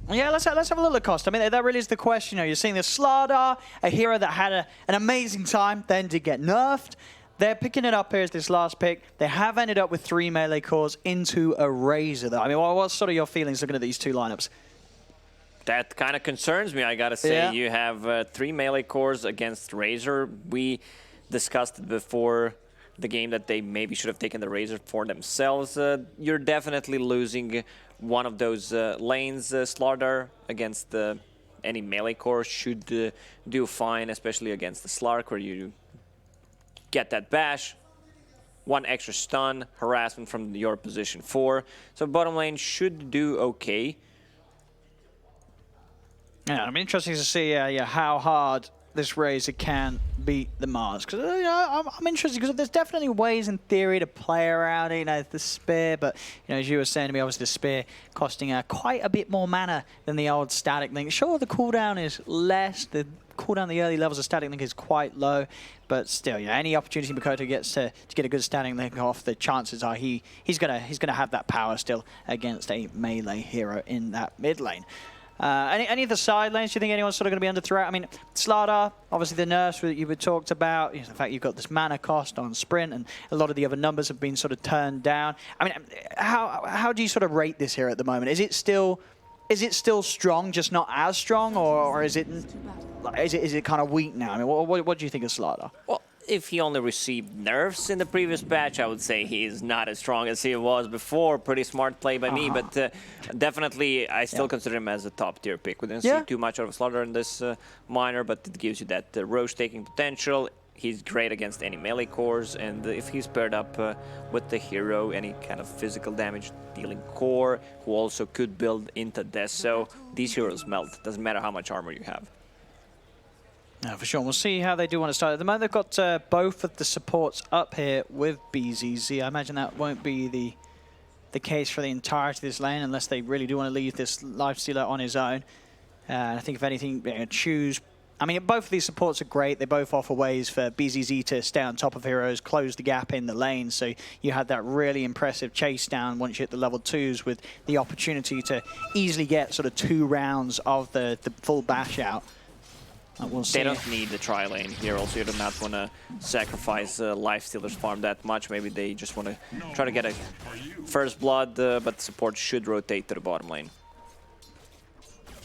Yeah, let's have a look at cost. I mean, that really is the question. You know, you're seeing this StarLadder, a hero that had an amazing time, then did get nerfed. They're picking it up here as this last pick. They have ended up with 3 melee cores into a Razor, though. I mean, what's sort of your feelings looking at these two lineups? That kind of concerns me, I gotta say. Yeah. You have 3 melee cores against Razor. We discussed it before the game that they maybe should have taken the Razor for themselves. You're definitely losing one of those lanes. StarLadder against any melee core should do fine, especially against the Slark, where you get that bash, 1 extra stun, harassment from your position 4. So bottom lane should do okay. Yeah, I'm interested to see how hard this Razor can beat the MoOz. Because I'm interested because there's definitely ways in theory to play around it. You know, the spear, but as you were saying to me, obviously the spear costing quite a bit more mana than the old static link. Sure, the cooldown is less. The cooldown, the early levels of static link is quite low, but still, any opportunity Mikoto gets to get a good static link off, the chances are he's gonna have that power still against a melee hero in that mid lane. Any of the side lanes, do you think anyone's sort of going to be under threat? I mean, StarLadder, obviously the nerfs that you talked about, the fact you've got this mana cost on sprint, and a lot of the other numbers have been sort of turned down. I mean, how do you sort of rate this here at the moment? Is it still strong, just not as strong, or is it kind of weak now? I mean, what do you think of StarLadder? Well, if he only received nerfs in the previous patch, I would say he's not as strong as he was before. Pretty smart play by me, but definitely I still consider him as a top-tier pick. We didn't see too much out of StarLadder in this minor, but it gives you that roche-taking potential. He's great against any melee cores, and if he's paired up with the hero, any kind of physical damage dealing core, who also could build into this, so these heroes melt. Doesn't matter how much armor you have. Yeah, for sure. We'll see how they do want to start. At the moment, they've got both of the supports up here with BZZ. I imagine that won't be the case for the entirety of this lane unless they really do want to leave this Lifestealer on his own. I think if anything, choose. I mean, both of these supports are great. They both offer ways for BZZ to stay on top of heroes, close the gap in the lane. So you had that really impressive chase down once you hit the level 2s with the opportunity to easily get sort of 2 rounds of the full bash out. We'll they don't need the tri-lane here. Also, you do not want to sacrifice Lifestealer's farm that much. Maybe they just want to try to get a first blood, but support should rotate to the bottom lane.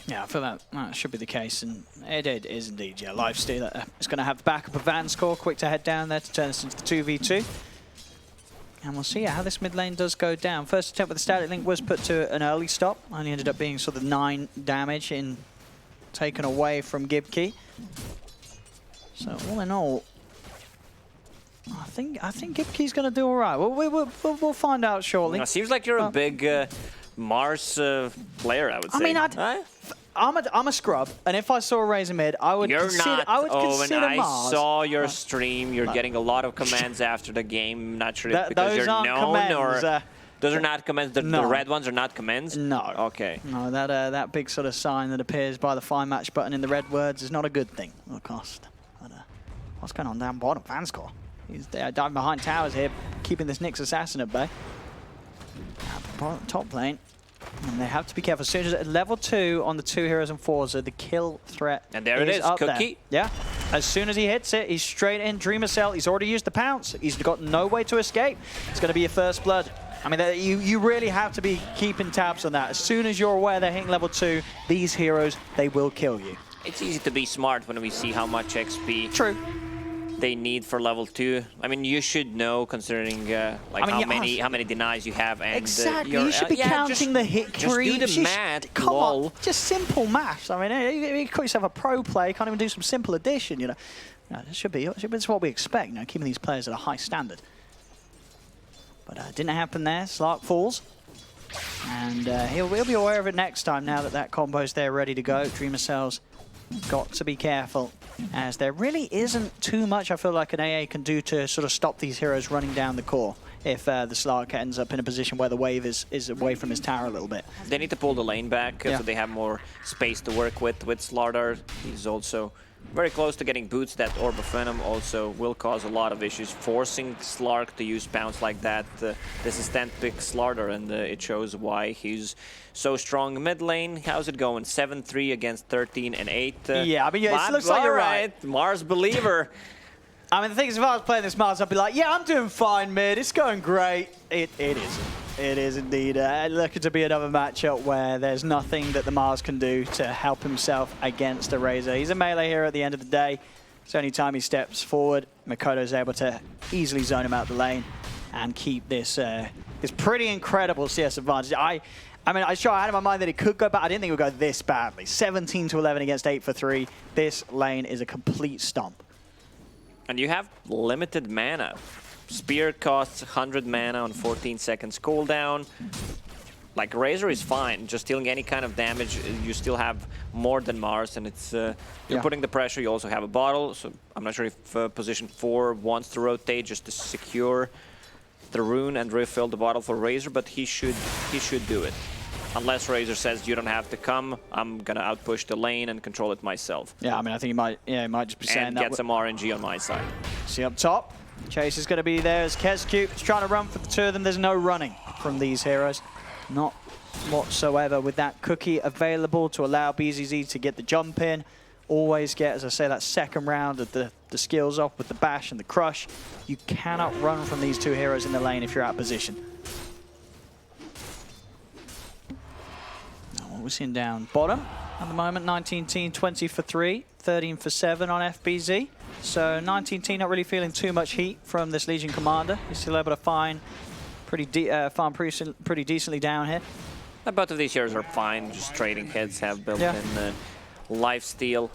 Yeah, I feel that should be the case, and it is indeed. Yeah, Lifestealer is going to have the backup of VANSKOR, quick to head down there to turn this into the 2v2. And we'll see how this mid lane does go down. First attempt with the static link was put to an early stop. Only ended up being sort of 9 damage in taken away from Gibkiy. So all in all, I think Gibkiy's going to do all right. We'll find out shortly. It seems like you're a big Mars player, I would say. I mean, I'm a scrub, and if I saw a Razor mid, I would consider I Mars. saw your stream. You're getting a lot of commands after the game. Not sure if because you're known commands, or those are not commands. The red ones are not commands. No. Okay. No, that big sort of sign that appears by the Find Match button in the red words is not a good thing. Of course. But what's going on down bottom? VANSKOR. He's there diving behind towers here, keeping this Nyx assassin at bay. Top lane. And they have to be careful. As soon as at level 2 on the 2 heroes and forZe, the kill threat and there it is, Cookie. Yeah. As soon as he hits it, he's straight in. Dreamocel, he's already used the pounce. He's got no way to escape. It's going to be your first blood. I mean, you really have to be keeping tabs on that. As soon as you're aware they're hitting level 2, these heroes, they will kill you. It's easy to be smart when we see how much XP they need for level 2. I mean, you should know considering how many denies you have. And, exactly, you should be counting the hit creep. Just do the math. Come on, just simple maths. I mean, you call yourself a pro player, you can't even do some simple addition. No, it should be. It's what we expect. Keeping these players at a high standard. But it didn't happen there. Slark falls. And he'll be aware of it next time now that combo's there ready to go. Dreamocel's got to be careful, as there really isn't too much I feel like an AA can do to sort of stop these heroes running down the core if the Slark ends up in a position where the wave is away from his tower a little bit. They need to pull the lane back so they have more space to work with StarLadder. He's also very close to getting boots. That Orb of Venom also will cause a lot of issues, forcing Slark to use bounce like that. This is 10th pick StarLadder, and it shows why he's so strong mid lane. How's it going? 7-3 against 13 and 8. Yeah, I mean, yeah, it looks like you're right. Mars believer. I mean, the thing is, if I was playing this Mars, I'd be like, yeah, I'm doing fine mid. It's going great. It isn't. It is indeed looking to be another matchup where there's nothing that the Mars can do to help himself against a Razor. He's a melee hero at the end of the day. So any time he steps forward, Mikoto is able to easily zone him out the lane and keep this this pretty incredible CS advantage. I mean, I had in my mind that it could go bad. I didn't think it would go this badly. 17-11 against 8 for 3. This lane is a complete stomp. And you have limited mana. Spear costs 100 mana on 14 seconds cooldown. Like, Razor is fine. Just dealing any kind of damage, you still have more than Mars, and it's you're putting the pressure. You also have a bottle, so I'm not sure if position 4 wants to rotate just to secure the rune and refill the bottle for Razor, but he should do it. Unless Razor says you don't have to come, I'm gonna outpush the lane and control it myself. Yeah, I mean, I think he might just be saying and that. get some RNG on my side. See up top, Chase is going to be there as Khezcute is trying to run for the two of them. There's no running from these heroes, not whatsoever. With that cookie available to allow BZZ to get the jump in, always get, as I say, that second round of the skills off with the bash and the crush. You cannot run from these two heroes in the lane if you're out of position. Now, what we're seeing down bottom at the moment, 19-team, 20 for 3, 13 for 7 on FBZ. So 19-team not really feeling too much heat from this Legion commander. He's still able to find pretty decently down here. Both of these heroes are fine. Just trading heads have built-in lifesteal.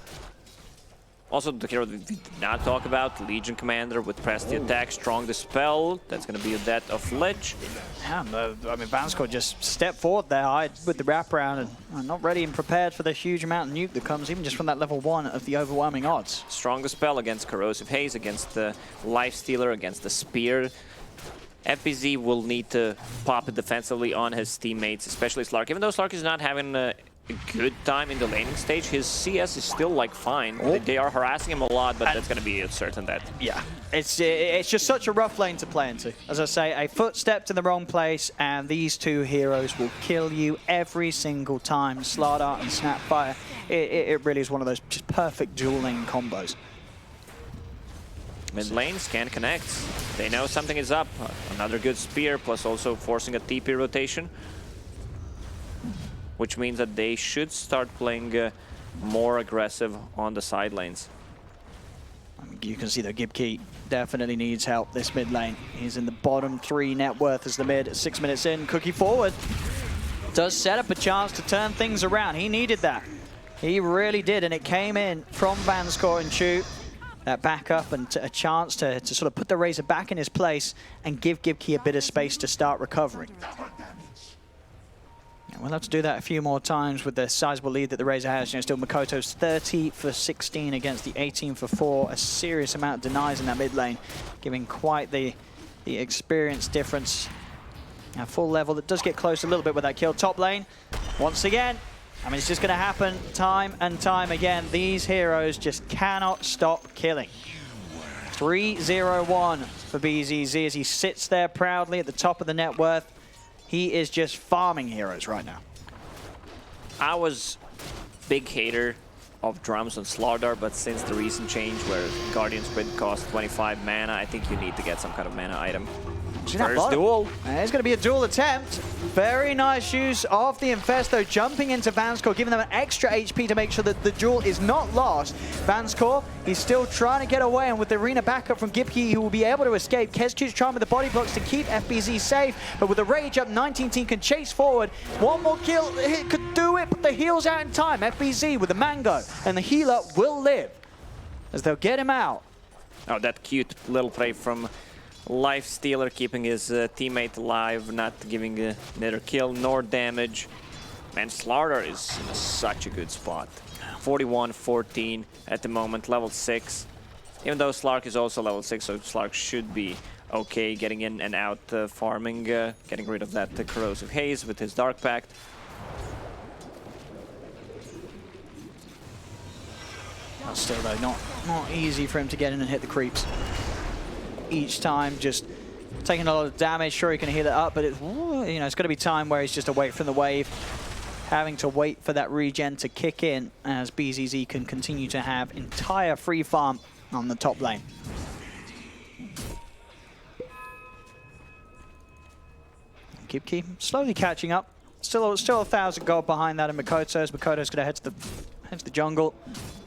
Also, the hero we did not talk about, Legion Commander with Press the Attack, Strong Dispel. That's going to be a death of Lich. Yeah, I mean, VANSKOR just stepped forward there, Hyde, with the wraparound, and not ready and prepared for the huge amount of nuke that comes even just from that level 1 of the overwhelming odds. Strong Dispel against Corrosive Haze, against the Lifestealer, against the Spear. FBZ will need to pop it defensively on his teammates, especially Slark. Even though Slark is not having a good time in the laning stage, his CS is still like fine. They are harassing him a lot, but that's going to be a certain death. Yeah, it's just such a rough lane to play into. As I say, a footstep in the wrong place, and these two heroes will kill you every single time. SlarDart and Snapfire, it really is one of those just perfect dual lane combos. Mid lane, Scan connects. They know something is up. Another good spear, plus also forcing a TP rotation. Which means that they should start playing more aggressive on the side lanes. You can see that Gibkiy definitely needs help this mid lane. He's in the bottom 3 net worth as the mid. 6 minutes in, cookie forward. Does set up a chance to turn things around. He needed that. He really did, and it came in from VANSKOR and Chu. That backup and a chance to sort of put the Razor back in his place and give Gibkiy a bit of space to start recovering. We'll have to do that a few more times with the sizable lead that the Razor has. You know, still Mikoto's 30 for 16 against the 18 for 4. A serious amount of denies in that mid lane, giving quite the experience difference. At full level, that does get close a little bit with that kill. Top lane, once again, I mean, it's just going to happen time and time again. These heroes just cannot stop killing. 3-0-1 for BZZ as he sits there proudly at the top of the net worth. He is just farming heroes right now. I was big hater of drums on SlarDart, but since the recent change where Guardian Sprint costs 25 mana, I think you need to get some kind of mana item. First duel. It's going to be a duel attempt. Very nice use of the Infesto, jumping into VANSKOR, giving them an extra HP to make sure that the duel is not lost. VANSKOR, he's still trying to get away, and with the arena backup from Gibkiy, he will be able to escape. KheZu's trying with the body blocks to keep FBZ safe, but with the rage up, 19-team can chase forward. One more kill, it could do it, but the heal's out in time. FBZ with the mango, and the healer will live as they'll get him out. Oh, that cute little play from Lifestealer, keeping his teammate alive, not giving neither kill nor damage. Man, SlarDart is in such a good spot. 41-14 at the moment, level 6. Even though Slark is also level 6, so Slark should be okay getting in and out farming, getting rid of that Corrosive Haze with his Dark Pact. still though, not easy for him to get in and hit the creeps. Each time just taking a lot of damage. Sure, he can heal it up, but it's, you know, it's going to be time where he's just away from the wave, having to wait for that regen to kick in as BZZ can continue to have entire free farm on the top lane. Gibkiy slowly catching up. Still 1,000 gold behind that in Mikoto, as Mikoto's going to head to the jungle.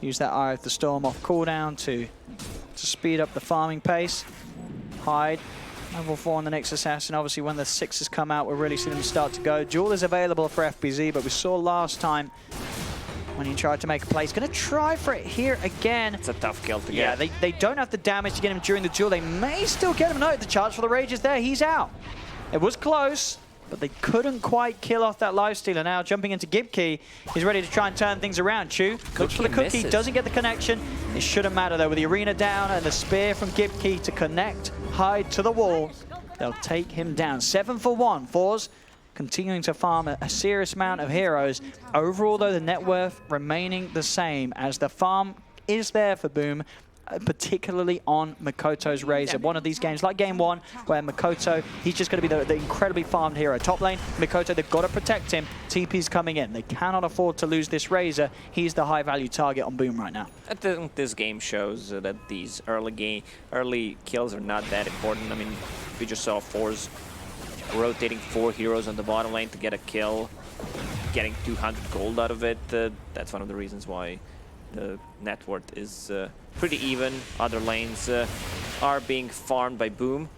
Use that Eye of the Storm off cooldown to speed up the farming pace. Hyde, level 4 on the next assassin. Obviously, when the 6s come out, we'll really see them start to go. Duel is available for FBZ, but we saw last time when he tried to make a play. He's going to try for it here again. It's a tough kill to get. Yeah, they don't have the damage to get him during the duel. They may still get him. No, the charge for the Rage is there. He's out. It was close, but they couldn't quite kill off that lifestealer. Now jumping into Gibkiy, he's ready to try and turn things around. Chu looks for the cookie, misses. Doesn't get the connection. It shouldn't matter though, with the arena down and the spear from Gibkiy to connect Hyde to the wall. They'll take him down. 7 for 1. forZe continuing to farm a serious amount of heroes. Overall though, the net worth remaining the same as the farm is there for Boom, particularly on Mikoto's Razor. One of these games, like game 1, where Mikoto, he's just going to be the incredibly farmed hero. Top lane, Mikoto, they've got to protect him. TP's coming in. They cannot afford to lose this Razor. He's the high-value target on Boom right now. I think this game shows that these early kills are not that important. I mean, we just saw forZe rotating 4 heroes on the bottom lane to get a kill, getting 200 gold out of it. That's one of the reasons why the net worth is pretty even. Other lanes are being farmed by Boom.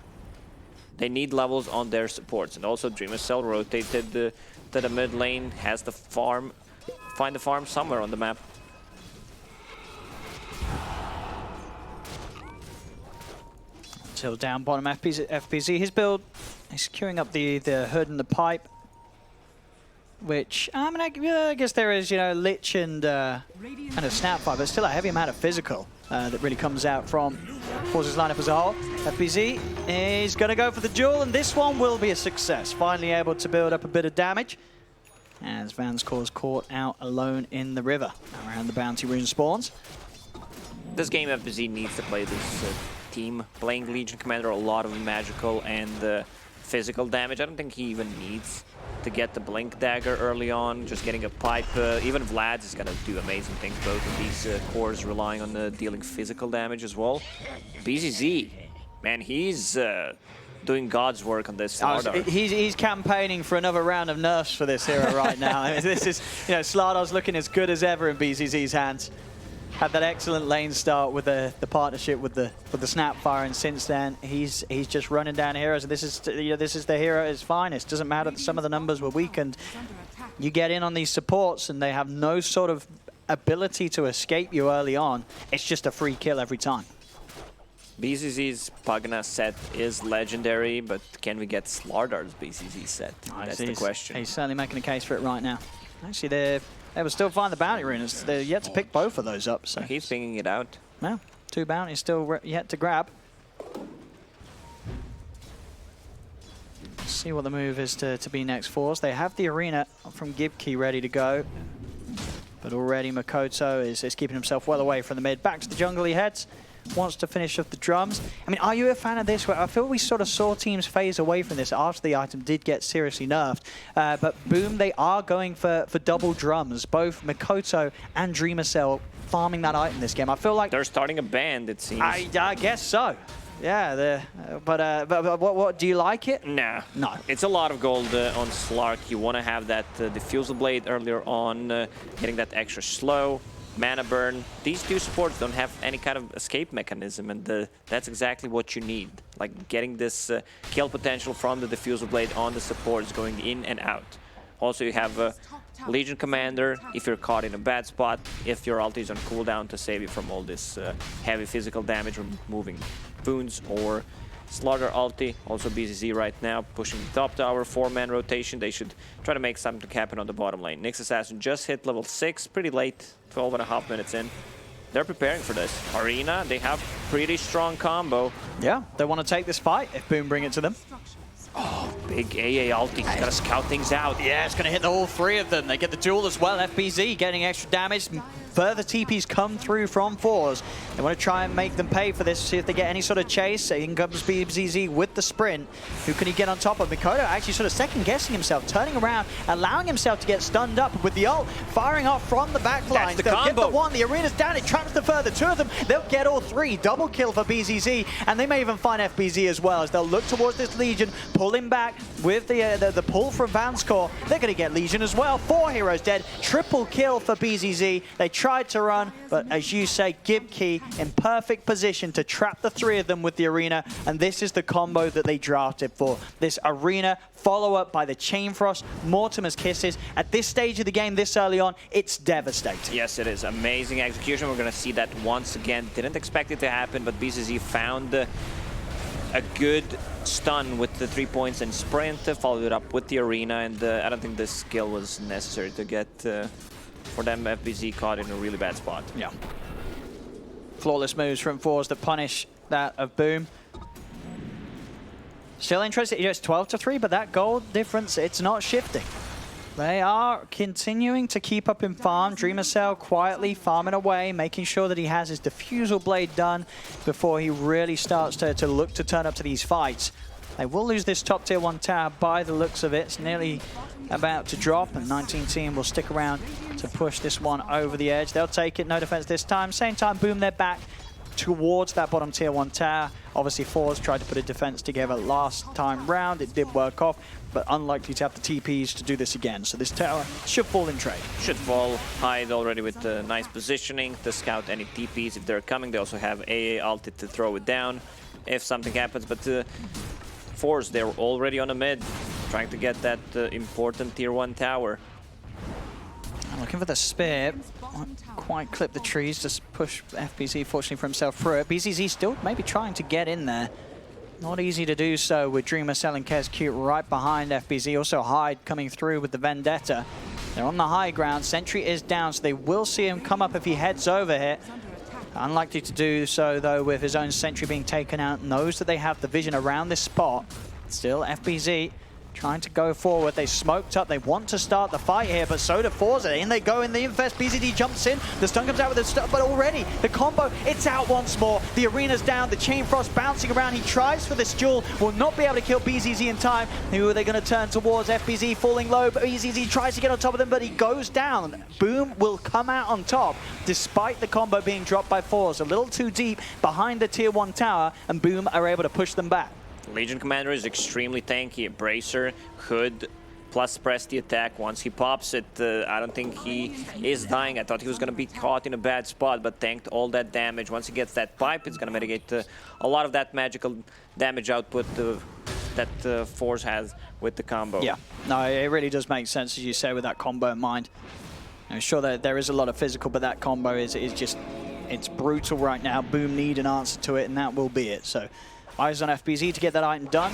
They need levels on their supports. And also Dreamocel rotated to the mid lane, has the farm, find the farm somewhere on the map. Till down bottom FBZ. His build is queuing up the hood and the pipe, which, I mean, I guess there is, you know, Lich and a Snapfire, but still a heavy amount of physical that really comes out from forZe's lineup as a whole. FBZ is going to go for the duel, and this one will be a success. Finally able to build up a bit of damage as VANSKOR is caught out alone in the river around the bounty rune spawns. This game, FBZ needs to play this team, playing Legion Commander, a lot of magical and physical damage. I don't think he even needs to get the Blink Dagger early on, just getting a pipe. Even Vlad's is going to do amazing things. Both of these cores relying on dealing physical damage as well. BZZ, man, he's doing God's work on this StarLadder. He's campaigning for another round of nerfs for this hero right now. I mean, this is, you know, StarLadder's looking as good as ever in BZZ's hands. Had that excellent lane start with the partnership with the Snapfire, and since then he's just running down heroes. And this is, you know, this is the hero at his finest. Doesn't matter that some of the numbers were weakened. You get in on these supports and they have no sort of ability to escape you early on. It's just a free kill every time. BZZ's Pagna set is legendary, but can we get StarLadder's BZZ set? That's the question. He's certainly making a case for it right now. Actually, they will still find the bounty runes. They're yet to pick both of those up. So he's picking it out. Well, 2 bounties still yet to grab. Let's see what the move is to be next for us. They have the arena from Gibkiy ready to go. But already Mikoto is keeping himself well away from the mid. Back to the jungle he heads. Wants to finish off the drums. I mean, are you a fan of this? I feel we sort of saw teams phase away from this after the item did get seriously nerfed. But Boom, they are going for double drums. Both Mikoto and Dreamocel farming that item this game. I feel like they're starting a band, it seems. I guess so. Yeah, but what do you like it? Nah. No. It's a lot of gold on Slark. You want to have that Diffusal Blade earlier on, getting that extra slow. Mana burn. These 2 supports don't have any kind of escape mechanism, and that's exactly what you need. Like getting this kill potential from the Diffusal Blade on the supports going in and out. Also, you have Legion Commander if you're caught in a bad spot, if your ulti is on cooldown to save you from all this heavy physical damage, removing wounds, or StarLadder ulti. Also BZZ right now pushing the top tower, 4-man rotation. They should try to make something happen on the bottom lane. Nyx Assassin just hit level 6, pretty late, 12.5 minutes in. They're preparing for this. Arena, they have pretty strong combo. Yeah, they want to take this fight if Boom bring it to them. Oh, big AA ulti. He's got to scout things out. Yeah, it's going to hit all 3 of them. They get the duel as well. FBZ getting extra damage. further TPs come through from forZe. They want to try and make them pay for this, see if they get any sort of chase. In comes BZZ with the sprint. Who can he get on top of? Mikoto actually sort of second-guessing himself, turning around, allowing himself to get stunned up with the ult, firing off from the back line. They'll get the one, the arena's down, it traps the further two of them. They'll get all three. Double kill for BZZ, and they may even find FBZ as well, as they'll look towards this Legion, pull him back with the pull from VANSKOR. They're going to get Legion as well. 4 heroes dead. Triple kill for BZZ. They tried to run, but as you say, Gibkiy in perfect position to trap the 3 of them with the arena, and this is the combo that they drafted for. This arena follow-up by the Chain Frost, Mortimer's Kisses. At this stage of the game, this early on, it's devastating. Yes, it is. Amazing execution. We're going to see that once again. Didn't expect it to happen, but BZZ found a good stun with the 3 points and sprint, followed it up with the arena, and I don't think this skill was necessary to get for them. FBZ caught in a really bad spot. Yeah. Flawless moves from forZe that punish that of Boom. Still interested, it's 12-3, but that goal difference, it's not shifting. They are continuing to keep up in farm. Dreamocel quietly farming away, making sure that he has his diffusal blade done before he really starts to look to turn up to these fights. They will lose this top tier 1 tower by the looks of it. It's nearly about to drop, and 19 team will stick around to push this one over the edge. They'll take it, no defense this time. Same time, Boom, they're back towards that bottom tier 1 tower. Obviously, forZe tried to put a defense together last time round. It did work off, but unlikely to have the TPs to do this again. So this tower should fall in trade. Should fall. Hyde already with the nice positioning to scout any TPs if they're coming. They also have AA ulted to throw it down if something happens. But forZe, they're already on a mid, trying to get that important tier 1 tower. Looking for the spear. Won't quite clip the trees, just push FBZ, fortunately for himself, through it. BZZ still maybe trying to get in there. Not easy to do so with Dreamocel and KheZu right behind FBZ. Also Hyde coming through with the Vendetta. They're on the high ground. Sentry is down, so they will see him come up if he heads over here. Unlikely to do so, though, with his own Sentry being taken out. Knows that they have the vision around this spot. Still FBZ trying to go forward. They smoked up. They want to start the fight here, but so do forZe. In they go in the Infest. BZD jumps in. The stun comes out with the stun, but already the combo, it's out once more. The arena's down. The Chain Frost bouncing around. He tries for this duel. Will not be able to kill BZZ in time. Who are they going to turn towards? FBZ falling low, but BZZ tries to get on top of them, but he goes down. Boom will come out on top, despite the combo being dropped by forZe. A little too deep behind the tier 1 tower, and Boom are able to push them back. Legion Commander is extremely tanky. Bracer, Hood, plus press the attack. Once he pops it, I don't think he is dying. I thought he was going to be caught in a bad spot, but tanked all that damage. Once he gets that pipe, it's going to mitigate a lot of that magical damage output that forZe has with the combo. Yeah, no, it really does make sense, as you say, with that combo in mind. I'm sure that there is a lot of physical, but that combo is just, it's brutal right now. Boom need an answer to it, and that will be it. So eyes on FBZ to get that item done,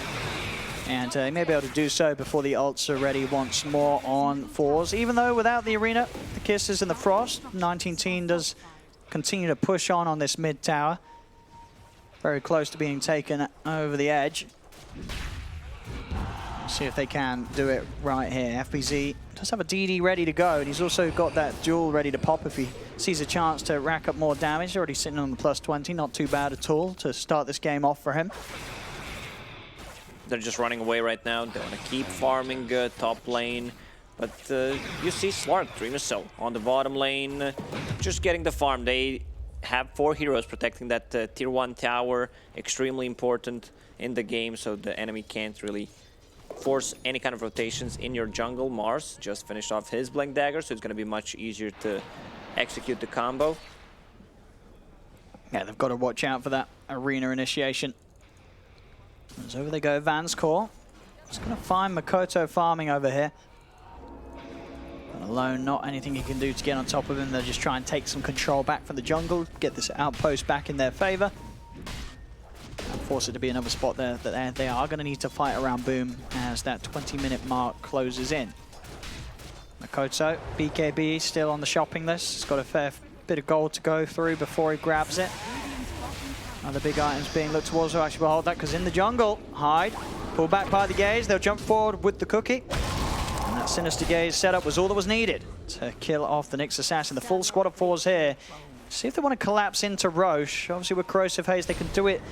and he may be able to do so before the ults are ready once more on forZe. Even though without the arena, the Kisses and the Frost, 19 team does continue to push on this mid tower. Very close to being taken over the edge. See if they can do it right here. FBZ does have a DD ready to go, and he's also got that duel ready to pop if he sees a chance to rack up more damage. Already sitting on the plus 20, not too bad at all to start this game off for him. They're just running away right now. They want to keep farming top lane, but you see smart Dreamocel on the bottom lane, just getting the farm. They have 4 heroes protecting that tier 1 tower, extremely important in the game, so the enemy can't really force any kind of rotations in your jungle. Mars just finished off his Blink Dagger, so it's going to be much easier to execute the combo. Yeah, they've got to watch out for that arena initiation. As over they go, VANSKOR. It's going to find Mikoto farming over here. But alone, not anything he can do to get on top of him. They'll just try and take some control back from the jungle, get this outpost back in their favor. And force it to be another spot there that they are going to need to fight around Boom as that 20-minute mark closes in. Mikoto, BKB still on the shopping list. He's got a fair bit of gold to go through before he grabs it. Other big items being looked towards, so actually we'll hold that because in the jungle, Hyde, pulled back by the gaze. They'll jump forward with the cookie. And that Sinister Gaze setup was all that was needed. to kill off the Nyx Assassin. The full squad of forZe here. See if they want to collapse into Roche. Obviously with Corrosive Haze, they can do it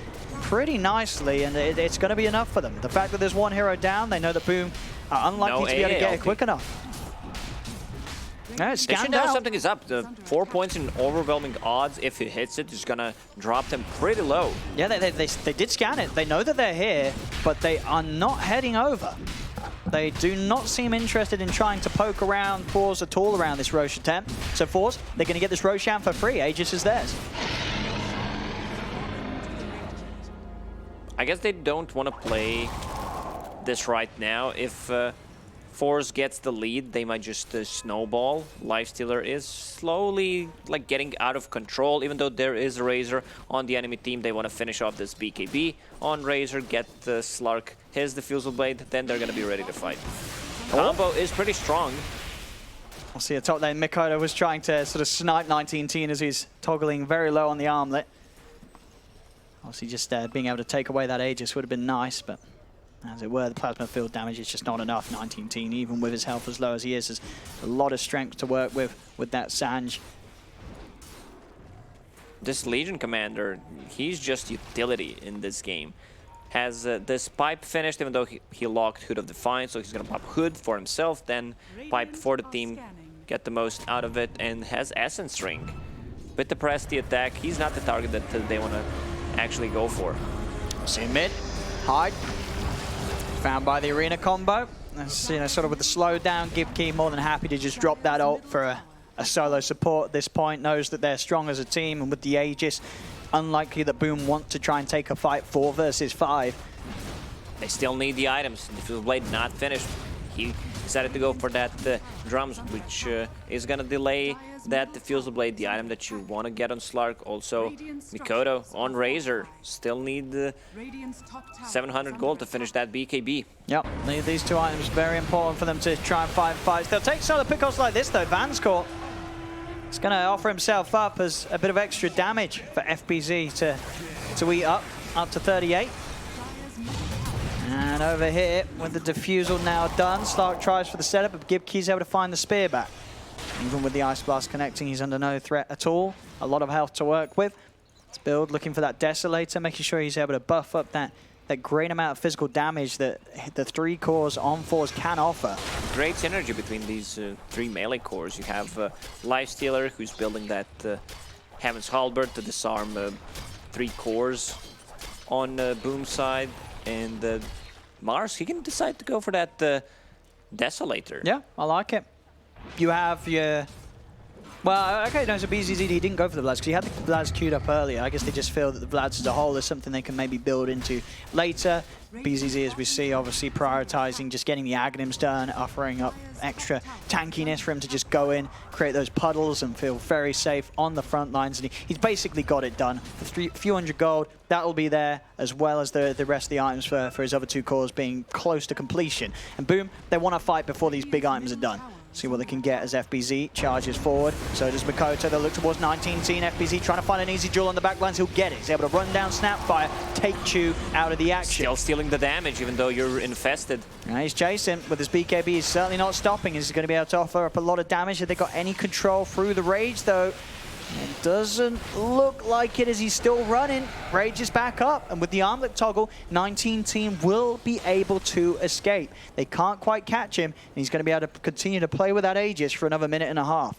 pretty nicely, and it's going to be enough for them. The fact that there's one hero down, they know that Boom are unlikely to be able to get it quick enough. Yeah, they should know something is up. The 4 points in overwhelming odds, if he hits it, is going to drop them pretty low. Yeah, they did scan it. They know that they're here, but they are not heading over. They do not seem interested in trying to poke around forZe at all around this Roche attempt. So forZe, they're going to get this Roche out for free. Aegis is theirs. I guess they don't want to play this right now. If forZe gets the lead, they might just snowball. Lifestealer is slowly like getting out of control. Even though there is a Razor on the enemy team, they want to finish off this BKB on Razor, get the Slark, his Diffusal Blade, then they're going to be ready to fight. Combo is pretty strong. We'll see a top lane. Mikoto was trying to sort of snipe 19T as he's toggling very low on the armlet. Obviously just being able to take away that Aegis would have been nice, but as it were, the plasma field damage is just not enough. 19T, even with his health as low as he is, has a lot of strength to work with that Sanj. This Legion Commander, he's just utility in this game. Has this pipe finished, even though he locked Hood of Defiance, so he's going to pop Hood for himself, then pipe for the team, get the most out of it, and has Essence Ring. With the press, the attack, he's not the target that they want to actually go for. See mid, Hyde. Found by the arena combo. That's, you know, sort of with the slowdown, Gibkiy more than happy to just drop that ult for a solo support at this point. Knows that they're strong as a team, and with the Aegis, unlikely that Boom want to try and take a fight 4 versus 5. They still need the items. The Diffusal Blade not finished. He decided to go for that drums, which is going to delay that Diffusal Blade, the item that you want to get on Slark. Also, Mikoto on Razor still need 700 gold to finish that BKB. Yep, these two items very important for them to try and find fights. They'll take solo pickoffs like this though. VANSKOR is going to offer himself up as a bit of extra damage for FBZ to eat up to 38. And over here, with the Diffusal now done, Slark tries for the setup, but Gibkiy's able to find the spear back. Even with the Ice Blast connecting, he's under no threat at all. A lot of health to work with. Let's build, looking for that Desolator, making sure he's able to buff up that great amount of physical damage that the 3 cores on forZe can offer. Great synergy between these 3 melee cores. You have Lifestealer, who's building that Heaven's Halberd to disarm 3 cores on Boom's side. And Mars, he can decide to go for that Desolator. Yeah, I like it. You have your... Well, okay, no, so BZZ, he didn't go for the Vlads because he had the Vlads queued up earlier. I guess they just feel that the Vlads as a whole is something they can maybe build into later. BZZ, as we see, obviously prioritizing just getting the Aghanims done, offering up extra tankiness for him to just go in, create those puddles and feel very safe on the front lines. And he's basically got it done. The few hundred gold, that'll be there, as well as the rest of the items for his other 2 cores being close to completion. And Boom, they want to fight before these big items are done. See what they can get as FBZ charges forward. So does Mikoto. They'll look towards 19T and FBZ trying to find an easy duel on the backlines. He'll get it. He's able to run down Snapfire, take Chu out of the action. Still stealing the damage, even though you're infested. Now he's chasing with his BKB. He's certainly not stopping. He's going to be able to offer up a lot of damage. Have they got any control through the Rage, though? It doesn't look like it as he's still running. Rage is back up, and with the armlet toggle, 19 team will be able to escape. They can't quite catch him, and he's going to be able to continue to play with that Aegis for another minute and a half.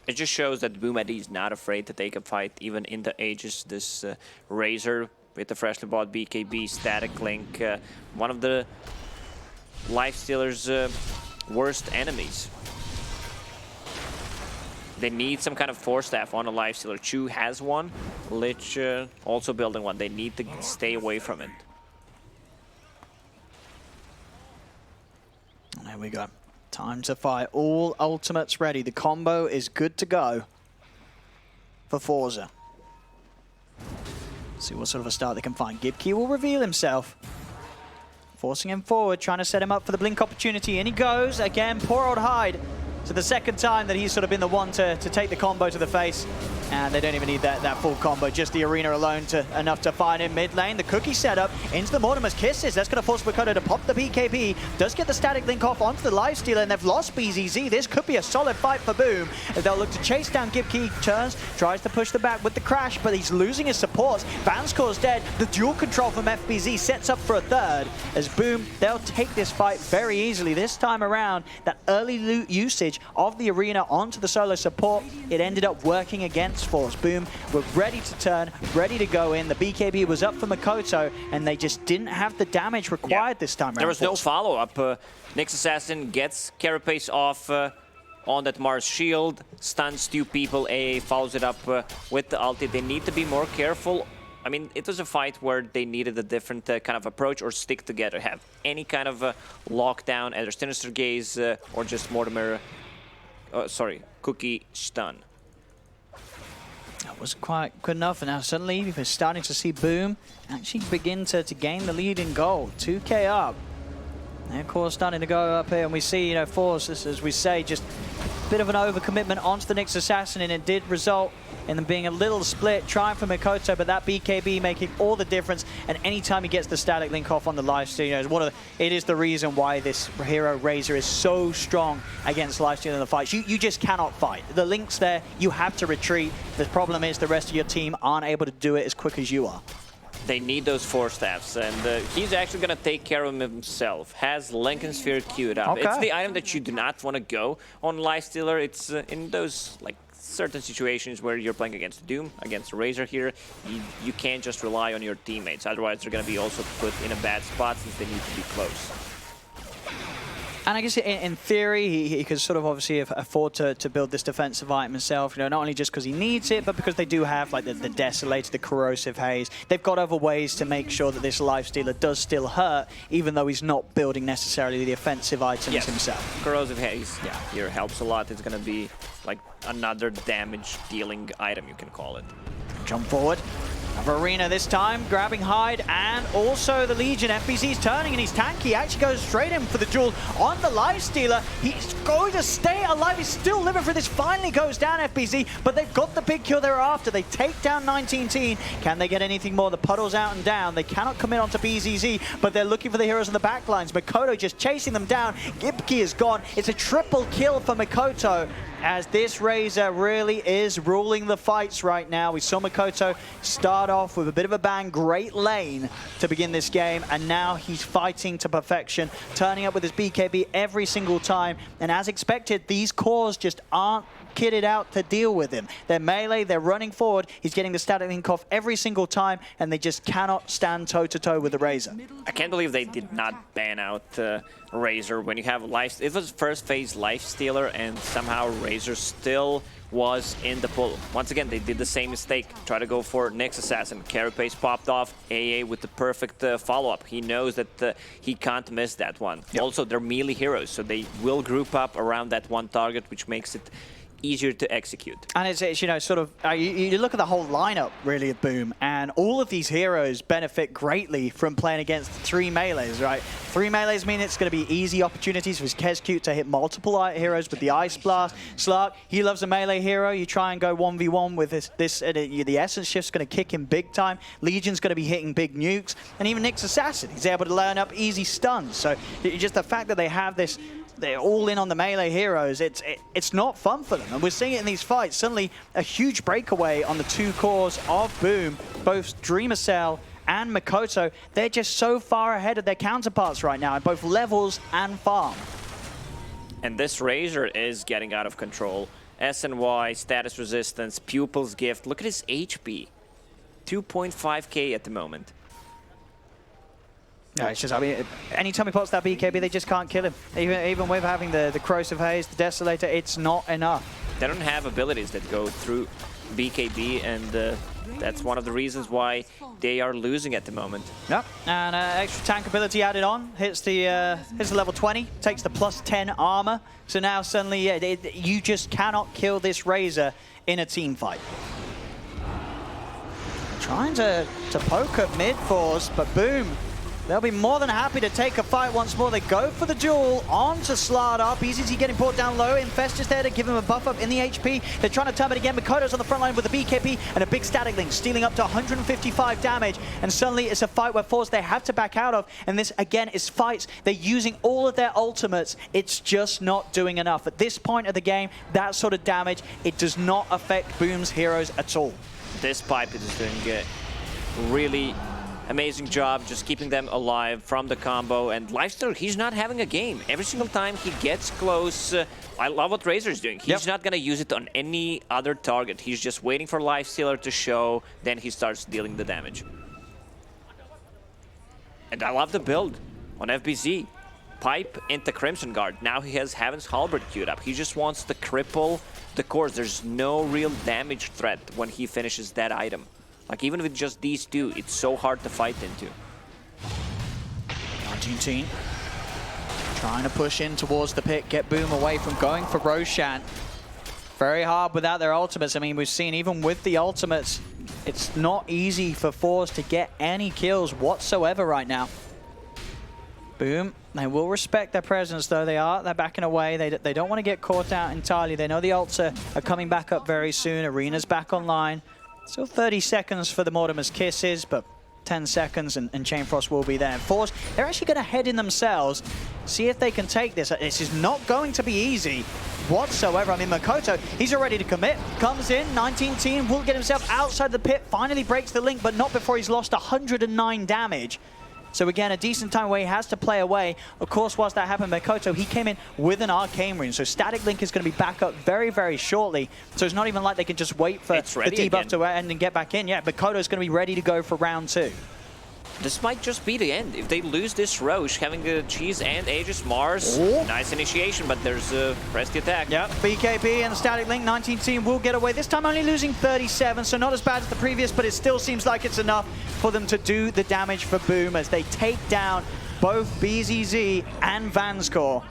It just shows that BoomAD is not afraid to take a fight, even in the Aegis. This Razor with the freshly bought BKB, Static Link, one of the Lifestealer's worst enemies. They need some kind of Force Staff on a Lifestealer. Chu has one, Lich also building one. They need to stay away from it. There we go. Time to fight. All ultimates ready. The combo is good to go for forZe. See what sort of a start they can find. Gibkiy will reveal himself. Forcing him forward, trying to set him up for the blink opportunity. And he goes. Again, poor old Hyde. So the second time that he's sort of been the one to take the combo to the face. And they don't even need that full combo, just the arena alone enough to find him mid lane. The cookie setup into the Mortimer's Kisses. That's going to force Mikoto to pop the BKB. Does get the static link off onto the lifestealer, and they've lost BZZ. This could be a solid fight for Boom. They'll look to chase down Gibkiy. Turns, tries to push the back with the crash, but he's losing his supports. VANSKOR's dead. The dual control from FBZ sets up for a third. As Boom, they'll take this fight very easily. This time around, that early loot usage of the arena onto the solo support, it ended up working against forZe. Boom were ready to turn, ready to go in. The BKB was up for Mikoto, and they just didn't have the damage required this time around. There was no follow-up. Nyx Assassin gets Carapace off on that Mars shield, stuns 2 people, AA follows it up with the ulti. They need to be more careful. I mean, it was a fight where they needed a different kind of approach or stick together, have any kind of lockdown, either Sinister Gaze or just Mortimer, Cookie stun. That wasn't quite good enough, and now suddenly we're starting to see Boom actually begin to gain the lead in gold. 2K up. And of course, starting to go up here, and we see, forZe, as we say, just a bit of an overcommitment onto the Nyx Assassin, and it did result in them being a little split, trying for Mikoto, but that BKB making all the difference. And anytime he gets the static link off on the lifesteal, it is the reason why this hero Razor is so strong against lifesteal in the fights. You just cannot fight. The link's there, you have to retreat. The problem is the rest of your team aren't able to do it as quick as you are. They need those 4 staffs, and he's actually going to take care of himself. Has Lincoln Sphere queued up. Okay. It's the item that you do not want to go on Lifestealer. It's in those certain situations where you're playing against Doom, against Razor here. You can't just rely on your teammates. Otherwise, they're going to be also put in a bad spot since they need to be close. And I guess in theory, he could sort of obviously afford to build this defensive item himself, not only just because he needs it, but because they do have like the Desolator, the Corrosive Haze. They've got other ways to make sure that this Lifestealer does still hurt, even though he's not building necessarily the offensive items himself. Corrosive Haze, here helps a lot. It's going to be like another damage dealing item, you can call it. Jump forward. Arena this time, grabbing Hyde and also the Legion. FBZ's turning and he's tanky. Actually goes straight in for the duel on the Lifestealer. He's going to stay alive. He's still living for this. Finally goes down, FBZ, but they've got the big kill thereafter. They take down 19 Teen. Can they get anything more? The puddle's out and down. They cannot commit onto BZZ, but they're looking for the heroes in the back lines. Mikoto just chasing them down. Gibkiy is gone. It's a triple kill for Mikoto, as this Razor really is ruling the fights right now. We saw Mikoto start off with a bit of a bang, great lane to begin this game, and now he's fighting to perfection, turning up with his BKB every single time, and as expected, these cores just aren't kitted out to deal with him. They're melee, they're running forward, he's getting the static link off every single time, and they just cannot stand toe-to-toe with the Razor. I can't believe they did not ban out Razor when you have life. It was first phase Lifestealer, and somehow Razor still was in the pull. Once again, they did the same mistake. Try to go for Nyx Assassin. Carapace popped off. AA with the perfect follow-up. He knows that he can't miss that one. Yep. Also, they're melee heroes, so they will group up around that one target, which makes it easier to execute. And it's sort of, you look at the whole lineup, really, of Boom, and all of these heroes benefit greatly from playing against 3 melees, right? 3 melees mean it's going to be easy opportunities for his Khezcute to hit multiple heroes with the Ice Blast. Slark, he loves a melee hero. You try and go 1v1 with the Essence Shift's going to kick him big time. Legion's going to be hitting big nukes. And even Nyx Assassin, he's able to line up easy stuns. So just the fact that they have this, they're all in on the melee heroes, it's not fun for them. And we're seeing it in these fights. Suddenly, a huge breakaway on the 2 cores of Boom, both Dreamocel and Mikoto. They're just so far ahead of their counterparts right now in both levels and farm. And this Razor is getting out of control. SNY, status resistance, Pupil's Gift. Look at his HP. 2.5k at the moment. No, it's just, I mean, anytime he pops that BKB, they just can't kill him. Even with having the Corrosive Haze, the Desolator, it's not enough. They don't have abilities that go through BKB, and that's one of the reasons why they are losing at the moment. Yep, and extra tank ability added on, hits the level 20, takes the +10 armor. So now suddenly, you just cannot kill this Razor in a team fight. Trying to poke at mid forZe, but Boom They'll be more than happy to take a fight once more. They go for the duel onto StarLadder. BZZ getting brought down low. Infest is there to give him a buff up in the HP. They're trying to turn it again. Mikoto's on the front line with the BKB and a big static link, stealing up to 155 damage. And suddenly it's a fight where forZe they have to back out of. And this, again, is fights. They're using all of their ultimates. It's just not doing enough. At this point of the game, that sort of damage, it does not affect Boom's heroes at all. This pipe is doing a really amazing job just keeping them alive from the combo. And Lifestealer, he's not having a game. Every single time he gets close, I love what Razor's doing. He's not going to use it on any other target. He's just waiting for Lifestealer to show, then he starts dealing the damage. And I love the build on FBZ. Pipe into Crimson Guard. Now he has Heaven's Halberd queued up. He just wants to cripple the cores. There's no real damage threat when he finishes that item. Like, even with just these two, it's so hard to fight into. 19 trying to push in towards the pit, get Boom away from going for Roshan. Very hard without their ultimates. I mean, we've seen even with the ultimates, it's not easy for forZe to get any kills whatsoever right now. Boom. They will respect their presence, though. They're backing away. They don't want to get caught out entirely. They know the ults are coming back up very soon. Arena's back online. Still 30 seconds for the Mortimer's Kisses, but 10 seconds and Chainfrost will be there. And forZe, they're actually going to head in themselves, see if they can take this. This is not going to be easy whatsoever. I mean, Mikoto, he's already to commit. Comes in, 19 team, will get himself outside the pit, finally breaks the link, but not before he's lost 109 damage. So again, a decent time where he has to play away. Of course, whilst that happened, Mikoto, he came in with an Arcane Rune. So Static Link is going to be back up very, very shortly. So it's not even like they can just wait for the debuff to end and get back in. Yeah, Mikoto's going to be ready to go for round 2. This might just be the end. If they lose this Roche, having the Cheese and Aegis Mars, nice initiation, but there's a press the attack. Yep, BKB and Static Link, 19 team will get away. This time only losing 37, so not as bad as the previous, but it still seems like it's enough for them to do the damage for Boom as they take down both BZZ and VANSKOR.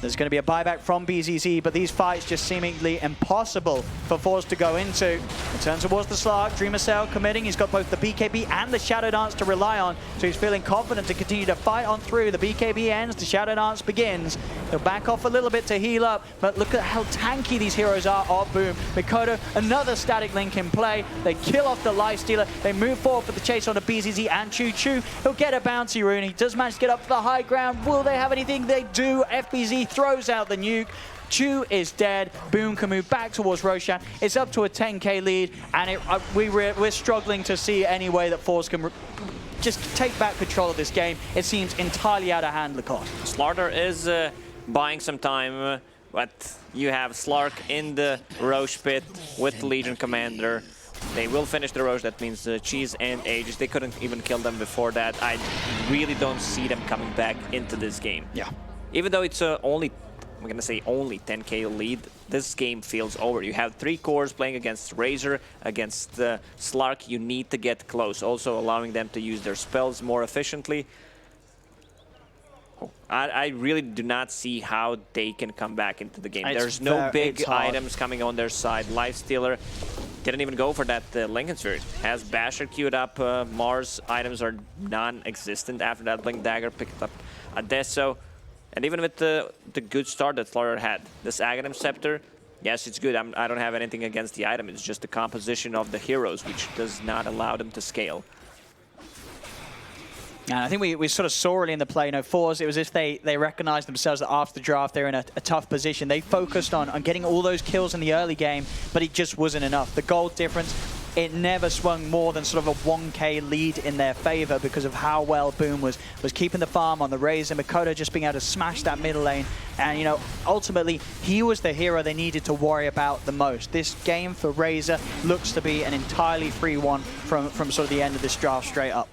There's going to be a buyback from BZZ, but these fights just seemingly impossible for forZe to go into. It turns towards the Slark. Dreamocel committing. He's got both the BKB and the Shadow Dance to rely on, so he's feeling confident to continue to fight on through. The BKB ends, the Shadow Dance begins. He'll back off a little bit to heal up, but look at how tanky these heroes are of Boom. Mikoto, another Static Link in play. They kill off the Lifestealer. They move forward for the chase on the BZZ and Chu. He'll get a bouncy rune. He does manage to get up to the high ground. Will they have anything? They do. FBZ throws out the nuke. Chu is dead. Boom can move back towards Roshan. It's up to a 10k lead, and we're struggling to see any way that forZe can just take back control of this game. It seems entirely out of hand, Lacoste. StarLadder is buying some time, but you have Slark in the Roche pit with the Legion Commander. They will finish the Roche. That means Cheese and Aegis. They couldn't even kill them before that. I really don't see them coming back into this game. Yeah. Even though it's only 10k lead, this game feels over. You have 3 cores playing against Razor, against Slark. You need to get close, also allowing them to use their spells more efficiently. I really do not see how they can come back into the game. There's no big items coming on their side. Lifestealer didn't even go for that Lincoln Sphere. Has Basher queued up. Mars items are non-existent after that Blink Dagger. Picked up a Deso. And even with the good start that StarLadder had, this Aghanim Scepter, yes, it's good. I don't have anything against the item. It's just the composition of the heroes, which does not allow them to scale. And I think we sort of saw it in the play. forZe, it was as if they recognized themselves that after the draft they're in a tough position. They focused on getting all those kills in the early game, but it just wasn't enough. The gold difference, it never swung more than sort of a 1k lead in their favor because of how well Boom was keeping the farm on the Razor. Mikoto just being able to smash that middle lane. And, ultimately, he was the hero they needed to worry about the most. This game for Razor looks to be an entirely free one from sort of the end of this draft straight up.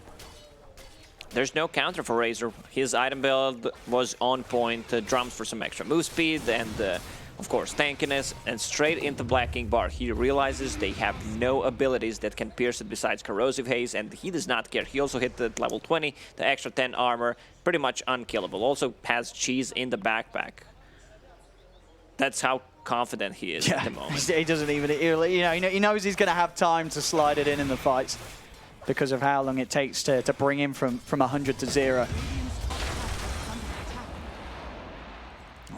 There's no counter for Razor. His item build was on point, drums for some extra move speed, and of course tankiness, and straight into Black Ink Bar. He realizes they have no abilities that can pierce it besides Corrosive Haze, and he does not care. He also hit the level 20, the extra 10 armor, pretty much unkillable. Also has Cheese in the backpack. That's how confident he is at the moment. He doesn't even, he knows he's going to have time to slide it in the fights. because of how long it takes to bring him from 100 to 0.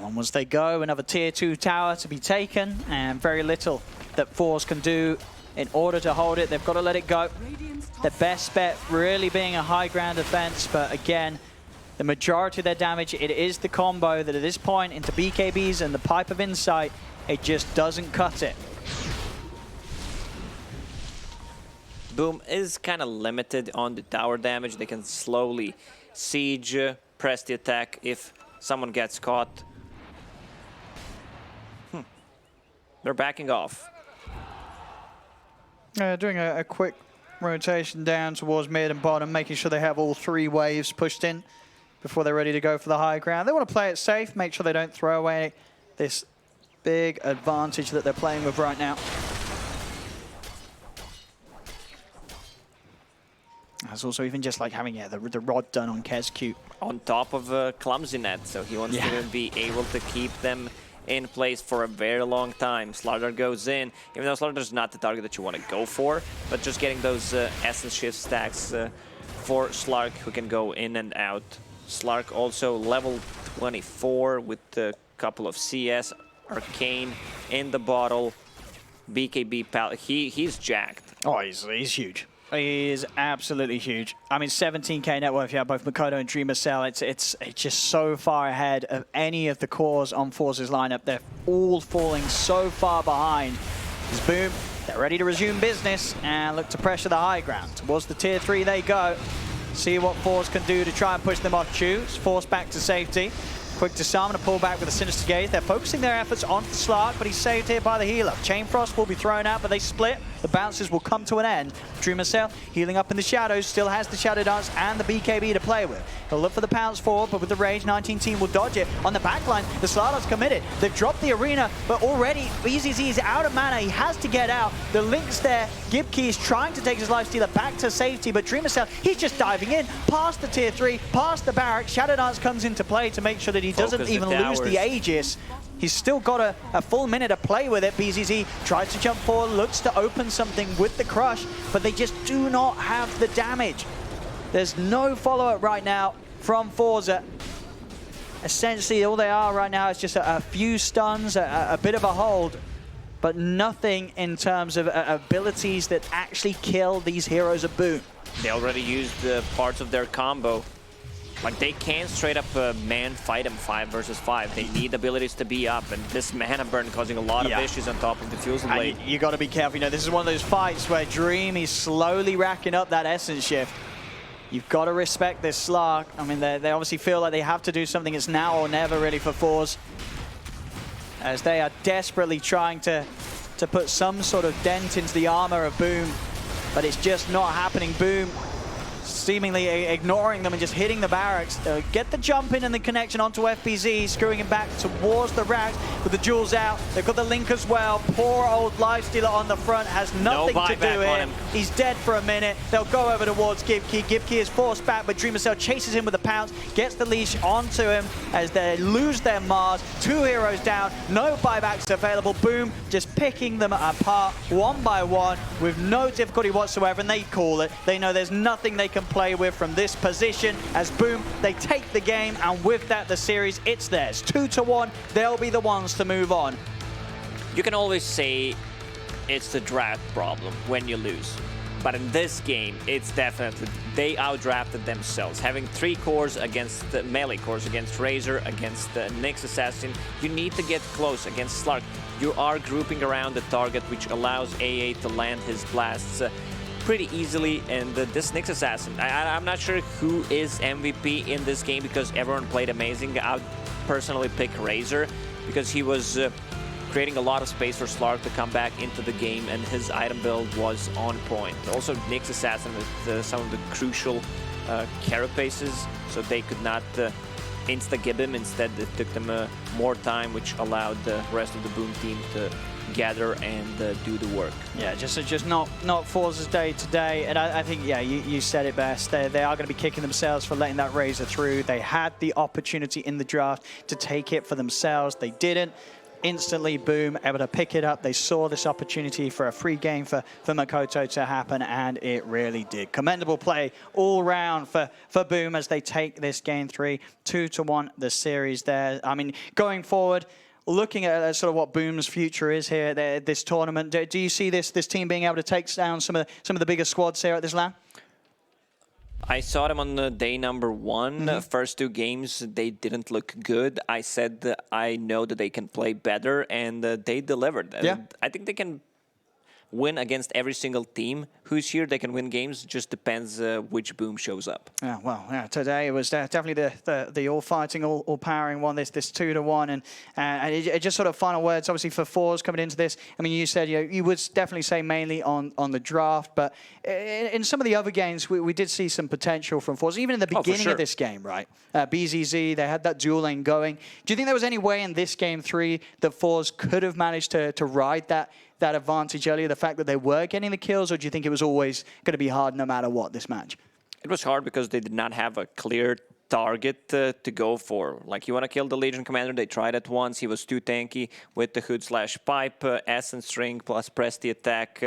Onwards they go, another tier 2 tower to be taken, and very little that forZe can do in order to hold it. They've got to let it go. Their best bet really being a high ground defense, but again, the majority of their damage, it is the combo that at this point into BKBs and the Pipe of Insight, it just doesn't cut it. Boom is kind of limited on the tower damage. They can slowly siege, press the attack if someone gets caught. They're backing off. Doing a quick rotation down towards mid and bottom, making sure they have all 3 waves pushed in before they're ready to go for the high ground. They want to play it safe, make sure they don't throw away this big advantage that they're playing with right now. That's also even just like having the rod done on KheZu. On top of clumsy net, so he wants to be able to keep them in place for a very long time. StarLadder goes in, even though StarLadder's not the target that you want to go for, but just getting those essence shift stacks for Slark, who can go in and out. Slark also level 24 with a couple of CS, Arcane in the bottle, BKB pal. He's jacked. Oh, he's huge. He is absolutely huge. I mean, 17k net worth, yeah, both Mikoto and Dreamocel. It's just so far ahead of any of the cores on forZe's lineup. They're all falling so far behind. As Boom, they're ready to resume business and look to pressure the high ground. Towards the tier 3 they go. See what forZe can do to try and push them off Chu's. Forced back to safety. Quick disarm and a pull back with a Sinister Gaze. They're focusing their efforts on Slark, but he's saved here by the healer. Chain Frost will be thrown out, but they split. The bounces will come to an end. Dreamocel healing up in the shadows, still has the Shadow Dance and the BKB to play with. He'll look for the pounce forward, but with the rage, 19 team will dodge it. On the backline, the StarLadder's committed. They've dropped the arena, but already EZZ is out of mana. He has to get out. The Link's there. Gibkiy is trying to take his lifestealer back to safety, but Dreamocel, he's just diving in, past the tier 3, past the barracks. Shadow Dance comes into play to make sure that he doesn't even lose the Aegis. He's still got a full minute to play with it. BZZ tries to jump forward, looks to open something with the crush, but they just do not have the damage. There's no follow-up right now from forZe. Essentially, all they are right now is just a few stuns, a bit of a hold, but nothing in terms of abilities that actually kill these heroes of Boom. They already used parts of their combo. Like, they can't straight up man fight him 5 versus 5. They need abilities to be up, and this mana burn causing a lot of issues on top of the Fusel Blade. You got to be careful. You know, this is one of those fights where Dream is slowly racking up that essence shift. You've got to respect this Slark. I mean, they obviously feel like they have to do something. It's now or never really for forZe, as they are desperately trying to put some sort of dent into the armor of Boom, but it's just not happening. Boom seemingly ignoring them and just hitting the barracks. They'll get the jump in and the connection onto FBZ, screwing him back towards the racks with the jewels out. They've got the Link as well. Poor old Lifestealer on the front has nothing to do here. He's dead for a minute. They'll go over towards Gibkiy. Gibkiy is forced back, but Dreamocel chases him with a pounce, gets the leash onto him as they lose their Mars. 2 heroes down, no buybacks available. Boom just picking them apart one by one with no difficulty whatsoever, and they call it. They know there's nothing they can play with from this position. As Boom, they take the game, and with that, the series, it's theirs. 2-1, they'll be the ones to move on. You can always say it's the draft problem when you lose. But in this game, it's definitely, they outdrafted themselves. Having 3 cores against the melee cores, against Razor, against the Nyx Assassin, you need to get close against Slark. You are grouping around the target, which allows AA to land his blasts pretty easily, and this Nyx Assassin, I'm not sure who is MVP in this game because everyone played amazing. I would personally pick Razor because he was creating a lot of space for Slark to come back into the game, and his item build was on point. Also, Nyx Assassin with some of the crucial carapaces, so they could not insta-gib him. Instead, it took them more time, which allowed the rest of the Boom team to gather and do the work. Yeah, just not forZe's day today, and I think, yeah, you said it best. They are going to be kicking themselves for letting that Razor through. They had the opportunity in the draft to take it for themselves. They didn't. instantly, boom, able to pick it up. They saw this opportunity for a free game for Mikoto to happen, and it really did. Commendable play all round for Boom as they take this game 3, 2-1 the series there. I mean, going forward, looking at sort of what Boom's future is here, this tournament, do you see this team being able to take down some of the bigger squads here at this LAN? I saw them on the day number 1. First 2 games, they didn't look good. I said that I know that they can play better, and they delivered. Yeah. I think they can win against every single team who's here. They can win games. Just depends which Boom shows up. Yeah, well, yeah, today it was definitely the all-fighting, all-powering one, this 2-1. And it just sort of final words, obviously, for forZe coming into this. I mean, you said you would definitely say mainly on the draft, but in some of the other games, we did see some potential from forZe, even in the beginning of this game, right? BZZ, they had that dual lane going. Do you think there was any way in this game 3 that forZe could have managed to ride that advantage earlier, the fact that they were getting the kills, or do you think it was always going to be hard no matter what this match? It was hard because they did not have a clear target to go for. Like, you want to kill the Legion Commander, they tried it once, he was too tanky with the hood/pipe, Essence String plus press the attack,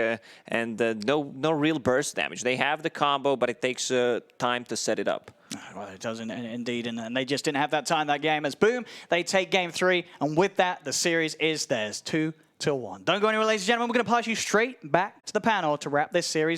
and no real burst damage. They have the combo, but it takes time to set it up. Well, it doesn't indeed, and they just didn't have that time that game as Boom, they take game 3, and with that, the series is theirs, 2-1. Don't go anywhere, ladies and gentlemen. We're going to pass you straight back to the panel to wrap this series